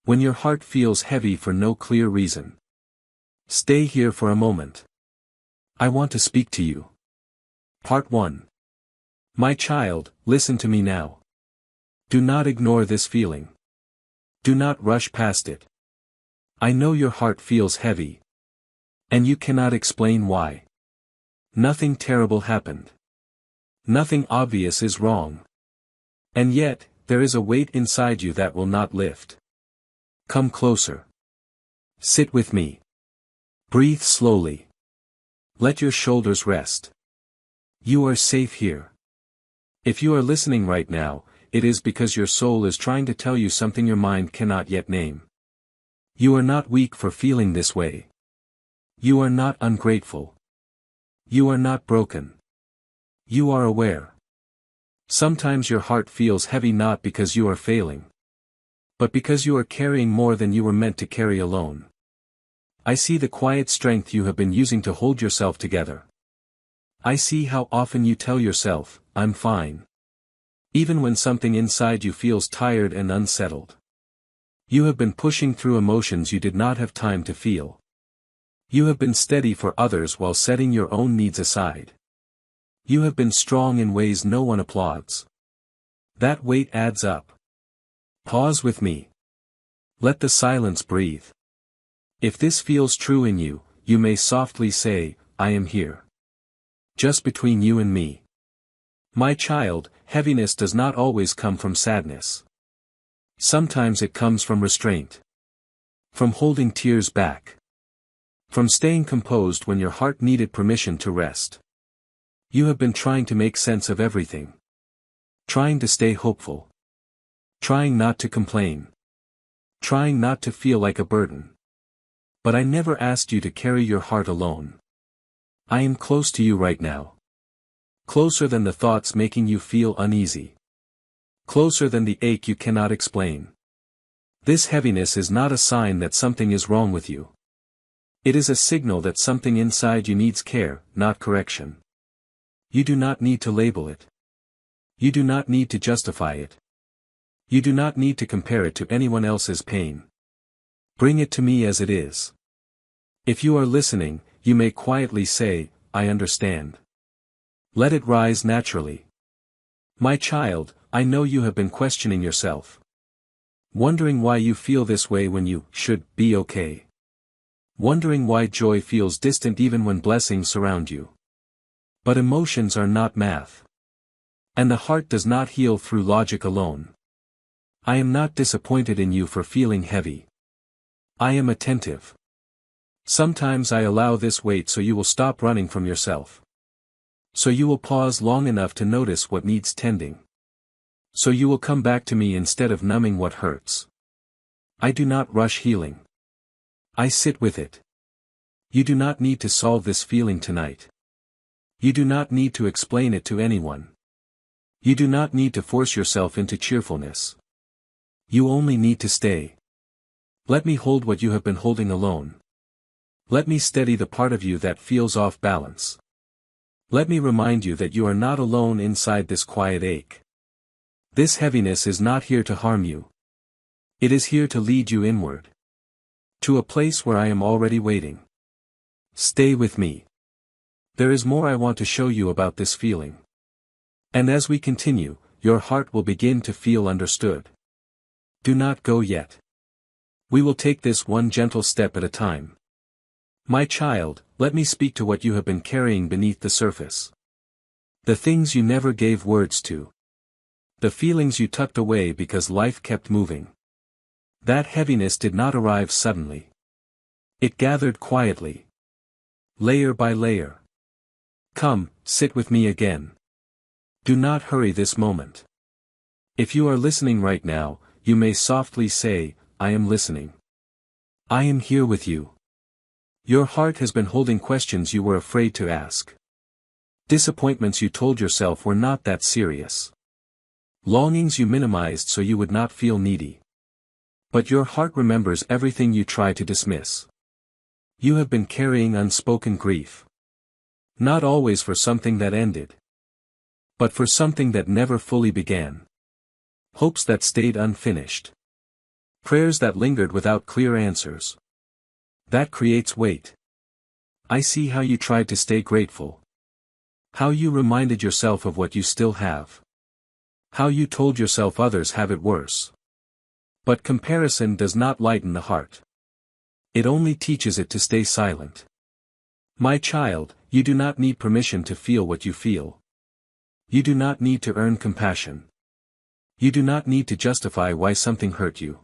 When your heart feels heavy for no clear reason. Stay here for a moment. I want to speak to you. Part 1. My child, listen to me now. Do not ignore this feeling. Do not rush past it. I know your heart feels heavy. And you cannot explain why. Nothing terrible happened. Nothing obvious is wrong. And yet, there is a weight inside you that will not lift. Come closer. Sit with me. Breathe slowly. Let your shoulders rest. You are safe here. If you are listening right now, it is because your soul is trying to tell you something your mind cannot yet name. You are not weak for feeling this way. You are not ungrateful. You are not broken. You are aware. Sometimes your heart feels heavy not because you are failing, but because you are carrying more than you were meant to carry alone. I see the quiet strength you have been using to hold yourself together. I see how often you tell yourself, I'm fine. Even when something inside you feels tired and unsettled. You have been pushing through emotions you did not have time to feel. You have been steady for others while setting your own needs aside. You have been strong in ways no one applauds. That weight adds up. Pause with me. Let the silence breathe. If this feels true in you, you may softly say, I am here. Just between you and me. My child, heaviness does not always come from sadness. Sometimes it comes from restraint. From holding tears back. From staying composed when your heart needed permission to rest. You have been trying to make sense of everything. Trying to stay hopeful. Trying not to complain. Trying not to feel like a burden. But I never asked you to carry your heart alone. I am close to you right now. Closer than the thoughts making you feel uneasy. Closer than the ache you cannot explain. This heaviness is not a sign that something is wrong with you. It is a signal that something inside you needs care, not correction. You do not need to label it. You do not need to justify it. You do not need to compare it to anyone else's pain. Bring it to me as it is. If you are listening, you may quietly say, I understand. Let it rise naturally. My child, I know you have been questioning yourself. Wondering why you feel this way when you should be okay. Wondering why joy feels distant even when blessings surround you. But emotions are not math. And the heart does not heal through logic alone. I am not disappointed in you for feeling heavy. I am attentive. Sometimes I allow this weight so you will stop running from yourself. So you will pause long enough to notice what needs tending. So you will come back to me instead of numbing what hurts. I do not rush healing. I sit with it. You do not need to solve this feeling tonight. You do not need to explain it to anyone. You do not need to force yourself into cheerfulness. You only need to stay. Let me hold what you have been holding alone. Let me steady the part of you that feels off balance. Let me remind you that you are not alone inside this quiet ache. This heaviness is not here to harm you. It is here to lead you inward. To a place where I am already waiting. Stay with me. There is more I want to show you about this feeling. And as we continue, your heart will begin to feel understood. Do not go yet. We will take this one gentle step at a time. My child, let me speak to what you have been carrying beneath the surface. The things you never gave words to. The feelings you tucked away because life kept moving. That heaviness did not arrive suddenly. It gathered quietly. Layer by layer. Come, sit with me again. Do not hurry this moment. If you are listening right now, you may softly say, I am listening. I am here with you. Your heart has been holding questions you were afraid to ask. Disappointments you told yourself were not that serious. Longings you minimized so you would not feel needy. But your heart remembers everything you tried to dismiss. You have been carrying unspoken grief. Not always for something that ended. But for something that never fully began. Hopes that stayed unfinished. Prayers that lingered without clear answers. That creates weight. I see how you tried to stay grateful. How you reminded yourself of what you still have. How you told yourself others have it worse. But comparison does not lighten the heart. It only teaches it to stay silent. My child, you do not need permission to feel what you feel. You do not need to earn compassion. You do not need to justify why something hurt you.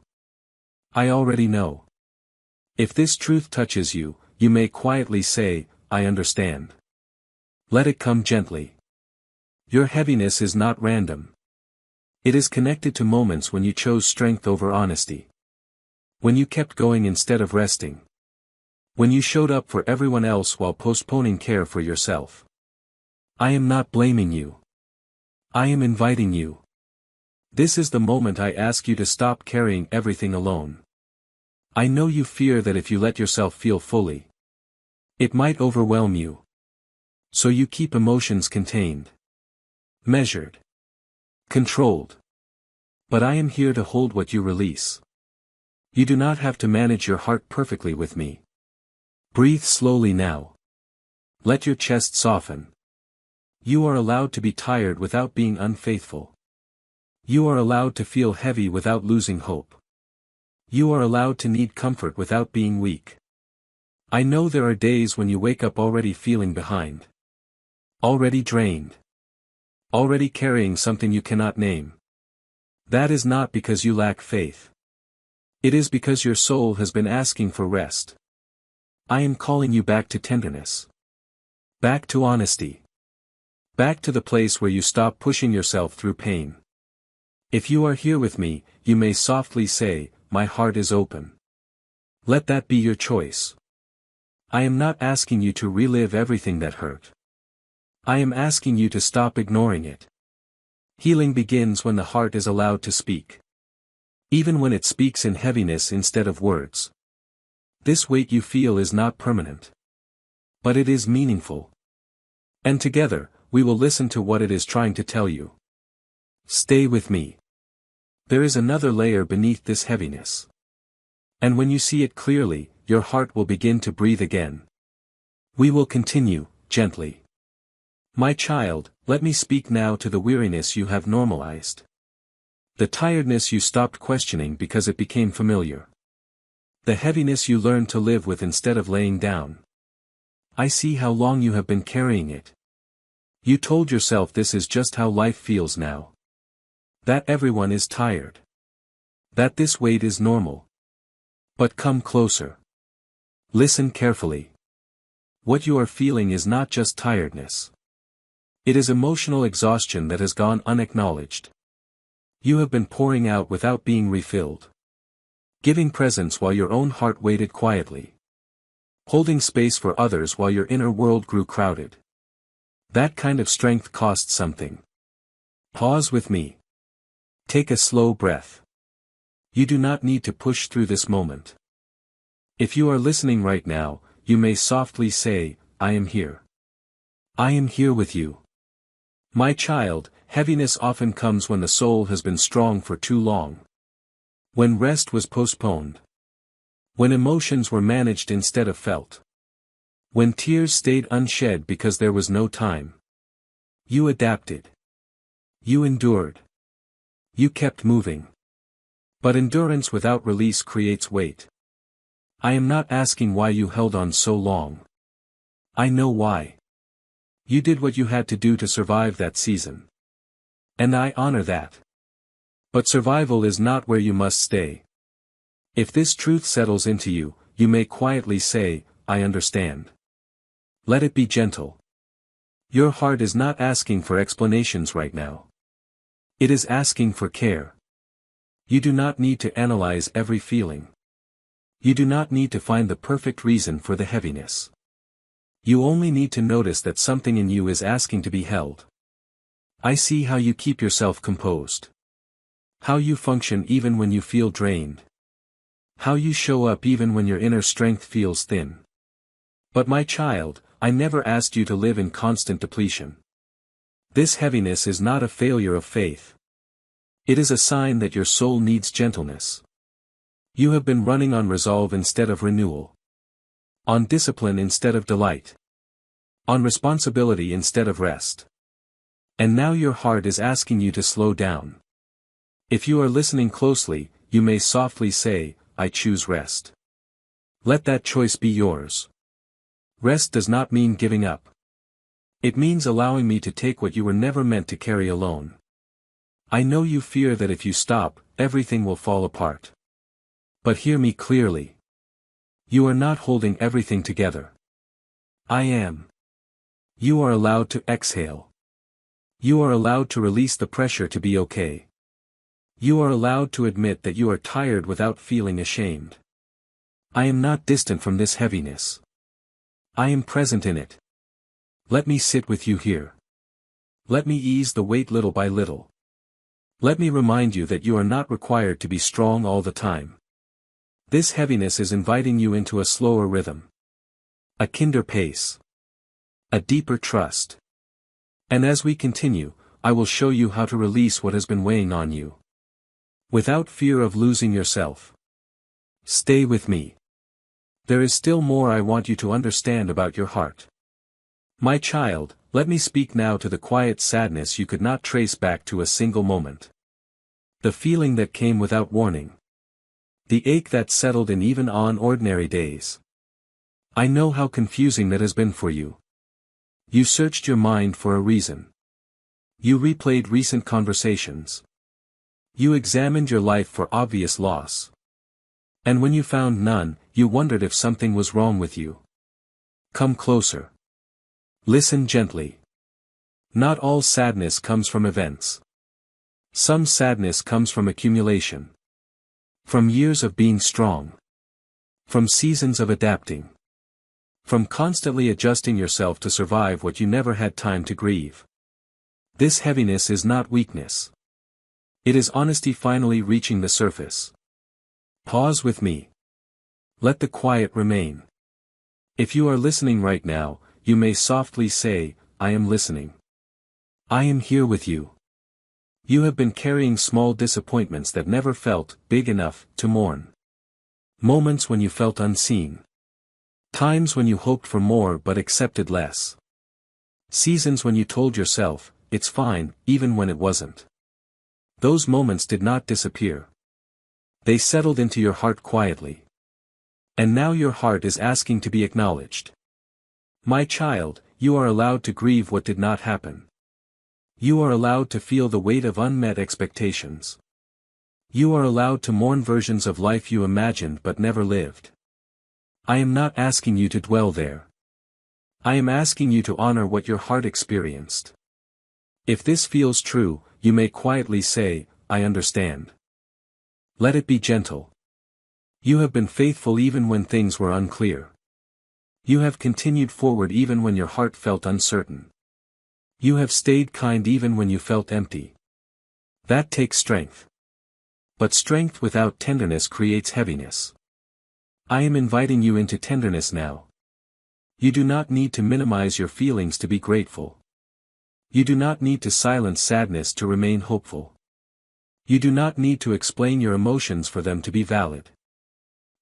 I already know. If this truth touches you, you may quietly say, I understand. Let it come gently. Your heaviness is not random. It is connected to moments when you chose strength over honesty. When you kept going instead of resting. When you showed up for everyone else while postponing care for yourself. I am not blaming you. I am inviting you. This is the moment I ask you to stop carrying everything alone. I know you fear that if you let yourself feel fully, it might overwhelm you. So you keep emotions contained. Measured. Controlled. But I am here to hold what you release. You do not have to manage your heart perfectly with me. Breathe slowly now. Let your chest soften. You are allowed to be tired without being unfaithful. You are allowed to feel heavy without losing hope. You are allowed to need comfort without being weak. I know there are days when you wake up already feeling behind. Already drained. Already carrying something you cannot name. That is not because you lack faith. It is because your soul has been asking for rest. I am calling you back to tenderness. Back to honesty. Back to the place where you stop pushing yourself through pain. If you are here with me, you may softly say, my heart is open. Let that be your choice. I am not asking you to relive everything that hurt. I am asking you to stop ignoring it. Healing begins when the heart is allowed to speak. Even when it speaks in heaviness instead of words. This weight you feel is not permanent. But it is meaningful. And together, we will listen to what it is trying to tell you. Stay with me. There is another layer beneath this heaviness. And when you see it clearly, your heart will begin to breathe again. We will continue, gently. My child, let me speak now to the weariness you have normalized. The tiredness you stopped questioning because it became familiar. The heaviness you learned to live with instead of laying down. I see how long you have been carrying it. You told yourself this is just how life feels now. That everyone is tired. That this weight is normal. But come closer. Listen carefully. What you are feeling is not just tiredness. It is emotional exhaustion that has gone unacknowledged. You have been pouring out without being refilled. Giving presence while your own heart waited quietly. Holding space for others while your inner world grew crowded. That kind of strength costs something. Pause with me. Take a slow breath. You do not need to push through this moment. If you are listening right now, you may softly say, I am here. I am here with you. My child, heaviness often comes when the soul has been strong for too long. When rest was postponed. When emotions were managed instead of felt. When tears stayed unshed because there was no time. You adapted. You endured. You kept moving. But endurance without release creates weight. I am not asking why you held on so long. I know why. You did what you had to do to survive that season. And I honor that. But survival is not where you must stay. If this truth settles into you, you may quietly say, I understand. Let it be gentle. Your heart is not asking for explanations right now. It is asking for care. You do not need to analyze every feeling. You do not need to find the perfect reason for the heaviness. You only need to notice that something in you is asking to be held. I see how you keep yourself composed. How you function even when you feel drained. How you show up even when your inner strength feels thin. But my child, I never asked you to live in constant depletion. This heaviness is not a failure of faith. It is a sign that your soul needs gentleness. You have been running on resolve instead of renewal. On discipline instead of delight. On responsibility instead of rest. And now your heart is asking you to slow down. If you are listening closely, you may softly say, I choose rest. Let that choice be yours. Rest does not mean giving up. It means allowing me to take what you were never meant to carry alone. I know you fear that if you stop, everything will fall apart. But hear me clearly. You are not holding everything together. I am. You are allowed to exhale. You are allowed to release the pressure to be okay. You are allowed to admit that you are tired without feeling ashamed. I am not distant from this heaviness. I am present in it. Let me sit with you here. Let me ease the weight little by little. Let me remind you that you are not required to be strong all the time. This heaviness is inviting you into a slower rhythm. A kinder pace. A deeper trust. And as we continue, I will show you how to release what has been weighing on you. Without fear of losing yourself. Stay with me. There is still more I want you to understand about your heart. My child, let me speak now to the quiet sadness you could not trace back to a single moment. The feeling that came without warning. The ache that settled in even on ordinary days. I know how confusing that has been for you. You searched your mind for a reason. You replayed recent conversations. You examined your life for obvious loss. And when you found none, you wondered if something was wrong with you. Come closer. Listen gently. Not all sadness comes from events. Some sadness comes from accumulation. From years of being strong. From seasons of adapting. From constantly adjusting yourself to survive what you never had time to grieve. This heaviness is not weakness. It is honesty finally reaching the surface. Pause with me. Let the quiet remain. If you are listening right now, you may softly say, I am listening. I am here with you. You have been carrying small disappointments that never felt big enough to mourn. Moments when you felt unseen. Times when you hoped for more but accepted less. Seasons when you told yourself, it's fine, even when it wasn't. Those moments did not disappear. They settled into your heart quietly. And now your heart is asking to be acknowledged. My child, you are allowed to grieve what did not happen. You are allowed to feel the weight of unmet expectations. You are allowed to mourn versions of life you imagined but never lived. I am not asking you to dwell there. I am asking you to honor what your heart experienced. If this feels true, you may quietly say, I understand. Let it be gentle. You have been faithful even when things were unclear. You have continued forward even when your heart felt uncertain. You have stayed kind even when you felt empty. That takes strength. But strength without tenderness creates heaviness. I am inviting you into tenderness now. You do not need to minimize your feelings to be grateful. You do not need to silence sadness to remain hopeful. You do not need to explain your emotions for them to be valid.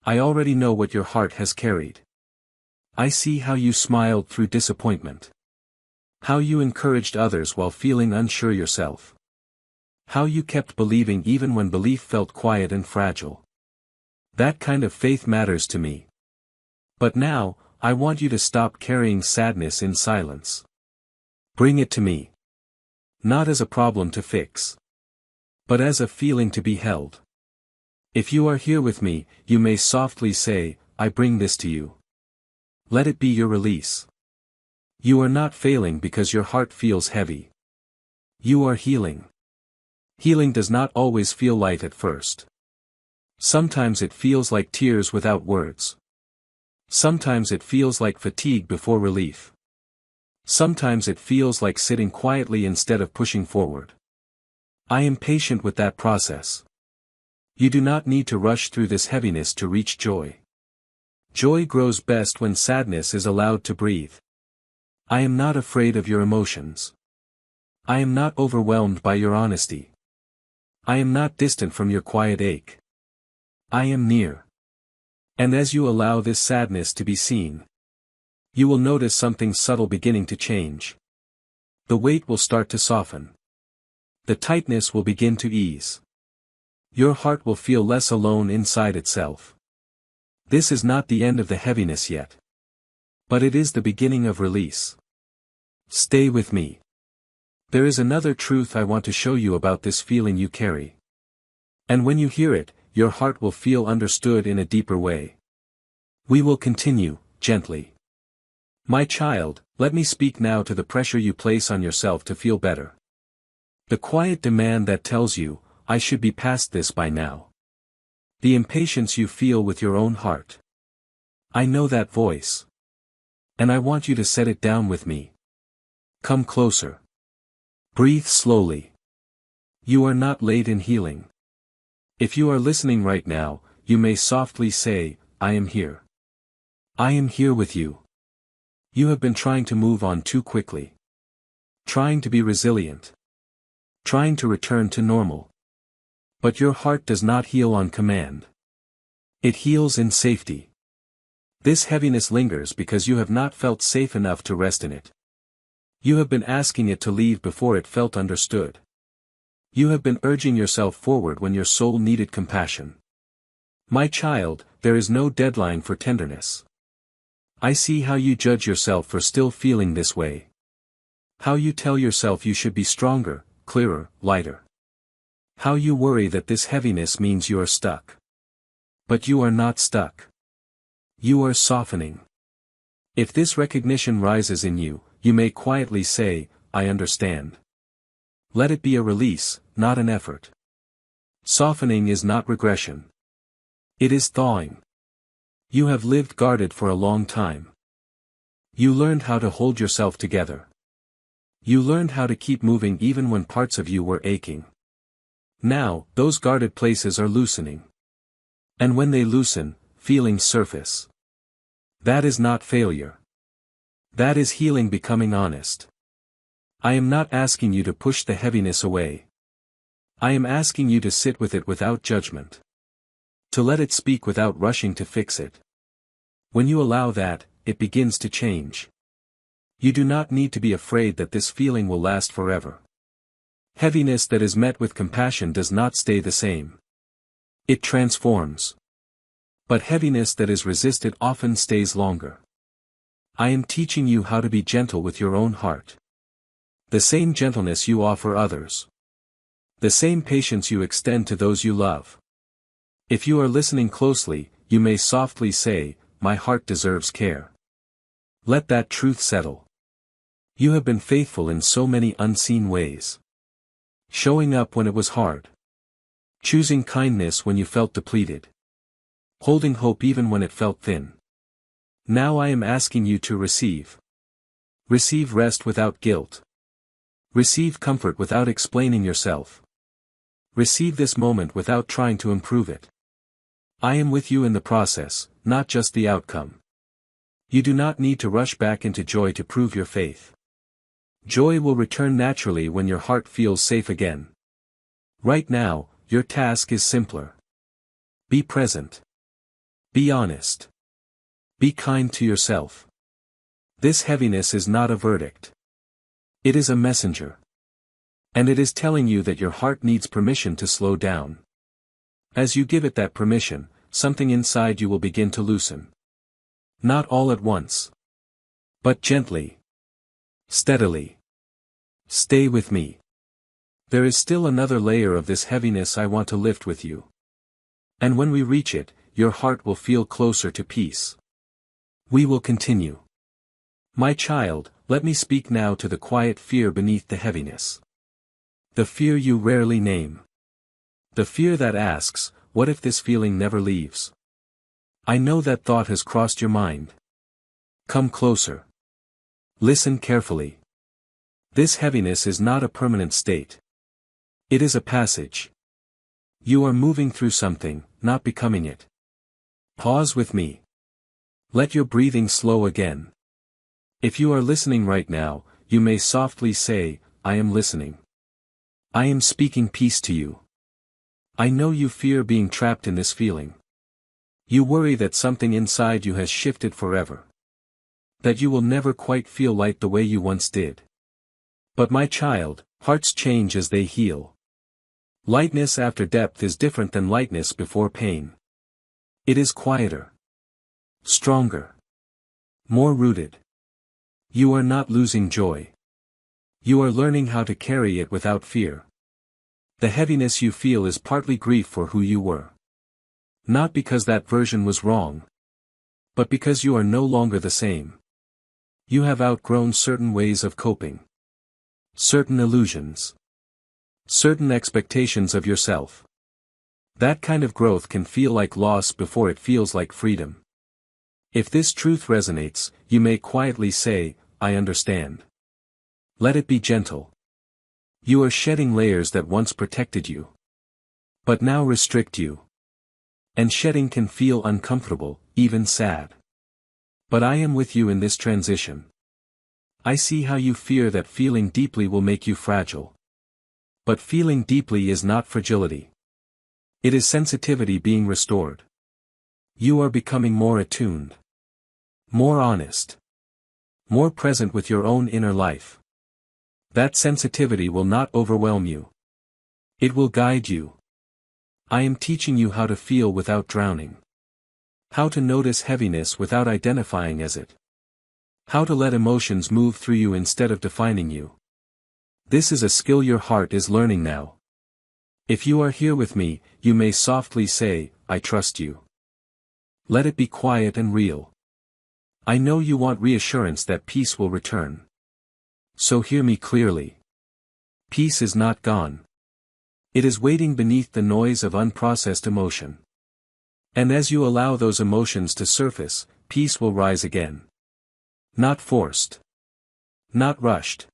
I already know what your heart has carried. I see how you smiled through disappointment. How you encouraged others while feeling unsure yourself. How you kept believing even when belief felt quiet and fragile. That kind of faith matters to me. But now, I want you to stop carrying sadness in silence. Bring it to me. Not as a problem to fix. But as a feeling to be held. If you are here with me, you may softly say, I bring this to you. Let it be your release. You are not failing because your heart feels heavy. You are healing. Healing does not always feel light at first. Sometimes it feels like tears without words. Sometimes it feels like fatigue before relief. Sometimes it feels like sitting quietly instead of pushing forward. I am patient with that process. You do not need to rush through this heaviness to reach joy. Joy grows best when sadness is allowed to breathe. I am not afraid of your emotions. I am not overwhelmed by your honesty. I am not distant from your quiet ache. I am near. And as you allow this sadness to be seen, you will notice something subtle beginning to change. The weight will start to soften. The tightness will begin to ease. Your heart will feel less alone inside itself. This is not the end of the heaviness yet. But it is the beginning of release. Stay with me. There is another truth I want to show you about this feeling you carry. And when you hear it, your heart will feel understood in a deeper way. We will continue, gently. My child, let me speak now to the pressure you place on yourself to feel better. The quiet demand that tells you, I should be past this by now. The impatience you feel with your own heart. I know that voice. And I want you to set it down with me. Come closer. Breathe slowly. You are not late in healing. If you are listening right now, you may softly say, I am here. I am here with you. You have been trying to move on too quickly. Trying to be resilient. Trying to return to normal. But your heart does not heal on command. It heals in safety. This heaviness lingers because you have not felt safe enough to rest in it. You have been asking it to leave before it felt understood. You have been urging yourself forward when your soul needed compassion. My child, there is no deadline for tenderness. I see how you judge yourself for still feeling this way. How you tell yourself you should be stronger, clearer, lighter. How you worry that this heaviness means you are stuck. But you are not stuck. You are softening. If this recognition rises in you, you may quietly say, I understand. Let it be a release, not an effort. Softening is not regression. It is thawing. You have lived guarded for a long time. You learned how to hold yourself together. You learned how to keep moving even when parts of you were aching. Now, those guarded places are loosening. And when they loosen, feelings surface. That is not failure. That is healing becoming honest. I am not asking you to push the heaviness away. I am asking you to sit with it without judgment. To let it speak without rushing to fix it. When you allow that, it begins to change. You do not need to be afraid that this feeling will last forever. Heaviness that is met with compassion does not stay the same. It transforms. But heaviness that is resisted often stays longer. I am teaching you how to be gentle with your own heart. The same gentleness you offer others. The same patience you extend to those you love. If you are listening closely, you may softly say, my heart deserves care. Let that truth settle. You have been faithful in so many unseen ways. Showing up when it was hard. Choosing kindness when you felt depleted. Holding hope even when it felt thin. Now I am asking you to receive. Receive rest without guilt. Receive comfort without explaining yourself. Receive this moment without trying to improve it. I am with you in the process, not just the outcome. You do not need to rush back into joy to prove your faith. Joy will return naturally when your heart feels safe again. Right now, your task is simpler. Be present. Be honest. Be kind to yourself. This heaviness is not a verdict. It is a messenger. And it is telling you that your heart needs permission to slow down. As you give it that permission, something inside you will begin to loosen. Not all at once. But gently. Steadily. Stay with me. There is still another layer of this heaviness I want to lift with you. And when we reach it, your heart will feel closer to peace. We will continue. My child, let me speak now to the quiet fear beneath the heaviness. The fear you rarely name. The fear that asks, what if this feeling never leaves? I know that thought has crossed your mind. Come closer. Listen carefully. This heaviness is not a permanent state. It is a passage. You are moving through something, not becoming it. Pause with me. Let your breathing slow again. If you are listening right now, you may softly say, I am listening. I am speaking peace to you. I know you fear being trapped in this feeling. You worry that something inside you has shifted forever. That you will never quite feel light the way you once did. But my child, hearts change as they heal. Lightness after depth is different than lightness before pain. It is quieter. Stronger. More rooted. You are not losing joy. You are learning how to carry it without fear. The heaviness you feel is partly grief for who you were. Not because that version was wrong. But because you are no longer the same. You have outgrown certain ways of coping. Certain illusions. Certain expectations of yourself. That kind of growth can feel like loss before it feels like freedom. If this truth resonates, you may quietly say, I understand. Let it be gentle. You are shedding layers that once protected you. But now restrict you. And shedding can feel uncomfortable, even sad. But I am with you in this transition. I see how you fear that feeling deeply will make you fragile. But feeling deeply is not fragility. It is sensitivity being restored. You are becoming more attuned. More honest. More present with your own inner life. That sensitivity will not overwhelm you. It will guide you. I am teaching you how to feel without drowning. How to notice heaviness without identifying as it. How to let emotions move through you instead of defining you. This is a skill your heart is learning now. If you are here with me, you may softly say, I trust you. Let it be quiet and real. I know you want reassurance that peace will return. So hear me clearly. Peace is not gone. It is waiting beneath the noise of unprocessed emotion. And as you allow those emotions to surface, peace will rise again. Not forced. Not rushed.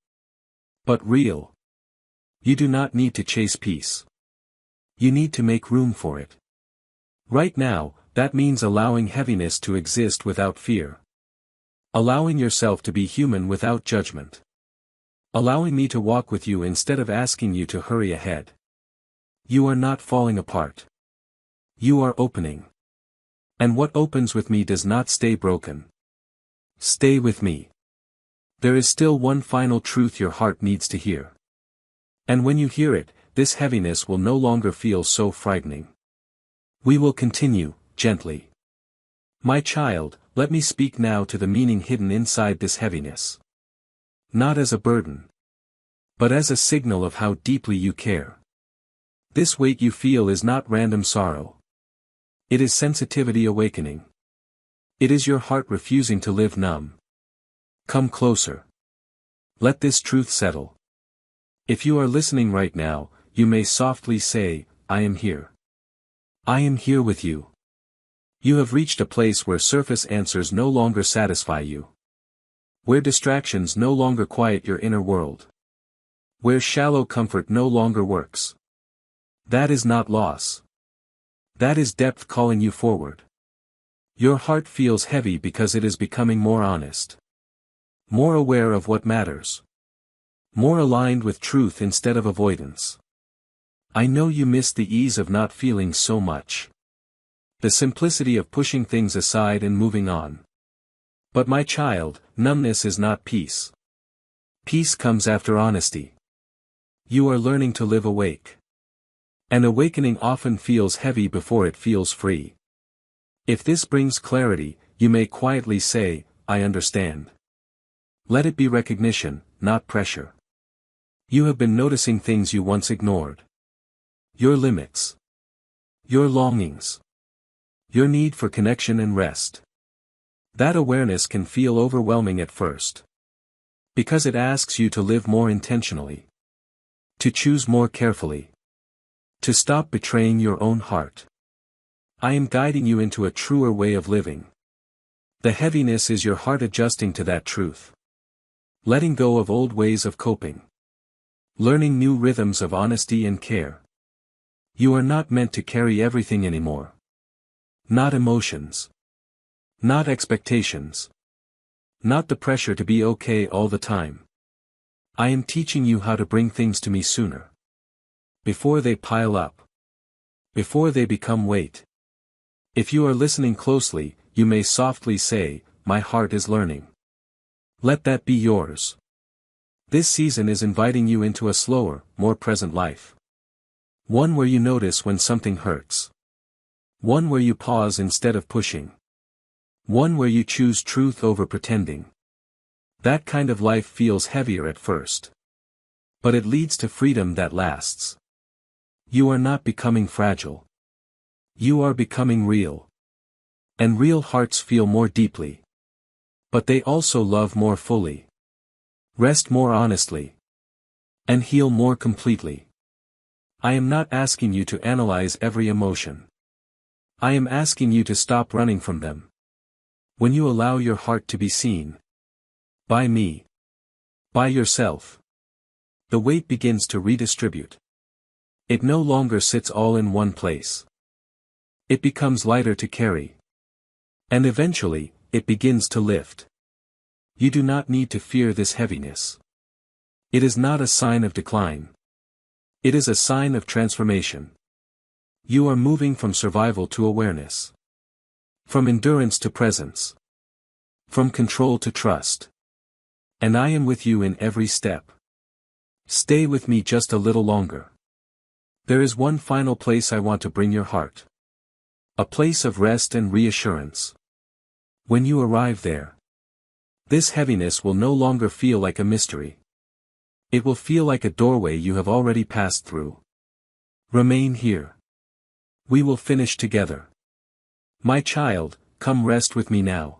But real. You do not need to chase peace. You need to make room for it. Right now, that means allowing heaviness to exist without fear. Allowing yourself to be human without judgment. Allowing me to walk with you instead of asking you to hurry ahead. You are not falling apart. You are opening. And what opens with me does not stay broken. Stay with me. There is still one final truth your heart needs to hear. And when you hear it, this heaviness will no longer feel so frightening. We will continue, gently. My child, let me speak now to the meaning hidden inside this heaviness. Not as a burden. But as a signal of how deeply you care. This weight you feel is not random sorrow. It is sensitivity awakening. It is your heart refusing to live numb. Come closer. Let this truth settle. If you are listening right now, you may softly say, I am here. I am here with you. You have reached a place where surface answers no longer satisfy you. Where distractions no longer quiet your inner world. Where shallow comfort no longer works. That is not loss. That is depth calling you forward. Your heart feels heavy because it is becoming more honest. More aware of what matters. More aligned with truth instead of avoidance. I know you miss the ease of not feeling so much. The simplicity of pushing things aside and moving on. But my child, numbness is not peace. Peace comes after honesty. You are learning to live awake. An awakening often feels heavy before it feels free. If this brings clarity, you may quietly say, I understand. Let it be recognition, not pressure. You have been noticing things you once ignored. Your limits. Your longings. Your need for connection and rest. That awareness can feel overwhelming at first. Because it asks you to live more intentionally. To choose more carefully. To stop betraying your own heart. I am guiding you into a truer way of living. The heaviness is your heart adjusting to that truth. Letting go of old ways of coping. Learning new rhythms of honesty and care. You are not meant to carry everything anymore. Not emotions. Not expectations. Not the pressure to be okay all the time. I am teaching you how to bring things to me sooner. Before they pile up. Before they become weight. If you are listening closely, you may softly say, "My heart is learning." Let that be yours. This season is inviting you into a slower, more present life. One where you notice when something hurts. One where you pause instead of pushing. One where you choose truth over pretending. That kind of life feels heavier at first. But it leads to freedom that lasts. You are not becoming fragile. You are becoming real. And real hearts feel more deeply. But they also love more fully. Rest more honestly. And heal more completely. I am not asking you to analyze every emotion. I am asking you to stop running from them. When you allow your heart to be seen. By me. By yourself. The weight begins to redistribute. It no longer sits all in one place. It becomes lighter to carry. And eventually, it begins to lift. You do not need to fear this heaviness. It is not a sign of decline. It is a sign of transformation. You are moving from survival to awareness. From endurance to presence. From control to trust. And I am with you in every step. Stay with me just a little longer. There is one final place I want to bring your heart. A place of rest and reassurance. When you arrive there, this heaviness will no longer feel like a mystery. It will feel like a doorway you have already passed through. Remain here. We will finish together. My child, come rest with me now.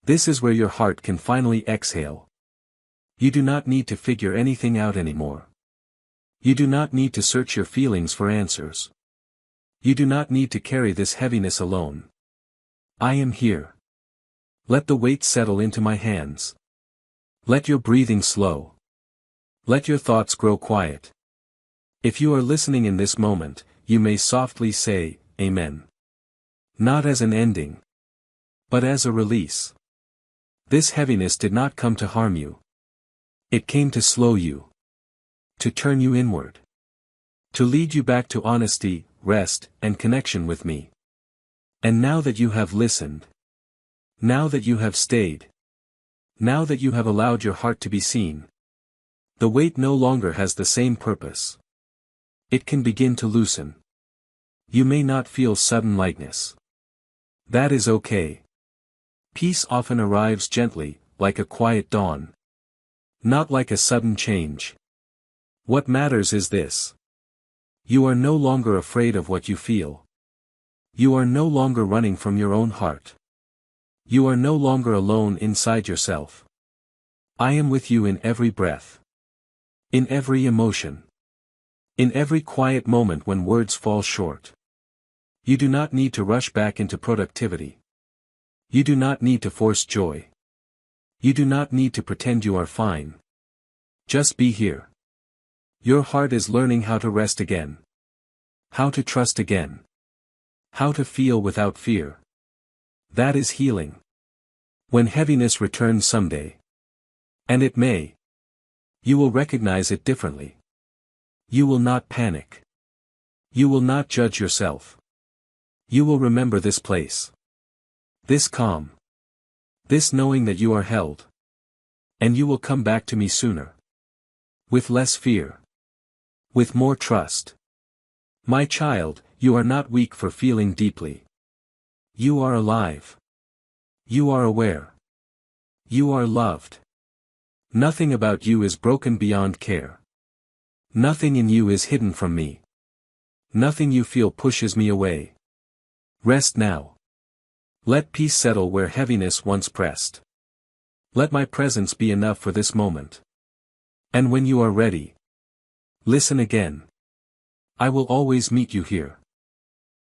This is where your heart can finally exhale. You do not need to figure anything out anymore. You do not need to search your feelings for answers. You do not need to carry this heaviness alone. I am here. Let the weight settle into my hands. Let your breathing slow. Let your thoughts grow quiet. If you are listening in this moment, you may softly say, Amen. Not as an ending, but as a release. This heaviness did not come to harm you. It came to slow you. To turn you inward. To lead you back to honesty, rest, and connection with me. And now that you have listened. Now that you have stayed. Now that you have allowed your heart to be seen. The weight no longer has the same purpose. It can begin to loosen. You may not feel sudden lightness. That is okay. Peace often arrives gently, like a quiet dawn. Not like a sudden change. What matters is this. You are no longer afraid of what you feel. You are no longer running from your own heart. You are no longer alone inside yourself. I am with you in every breath. In every emotion. In every quiet moment when words fall short. You do not need to rush back into productivity. You do not need to force joy. You do not need to pretend you are fine. Just be here. Your heart is learning how to rest again. How to trust again. How to feel without fear. That is healing. When heaviness returns someday. And it may. You will recognize it differently. You will not panic. You will not judge yourself. You will remember this place. This calm. This knowing that you are held. And you will come back to me sooner. With less fear. With more trust. My child, you are not weak for feeling deeply. You are alive. You are aware. You are loved. Nothing about you is broken beyond care. Nothing in you is hidden from me. Nothing you feel pushes me away. Rest now. Let peace settle where heaviness once pressed. Let my presence be enough for this moment. And when you are ready, listen again. I will always meet you here.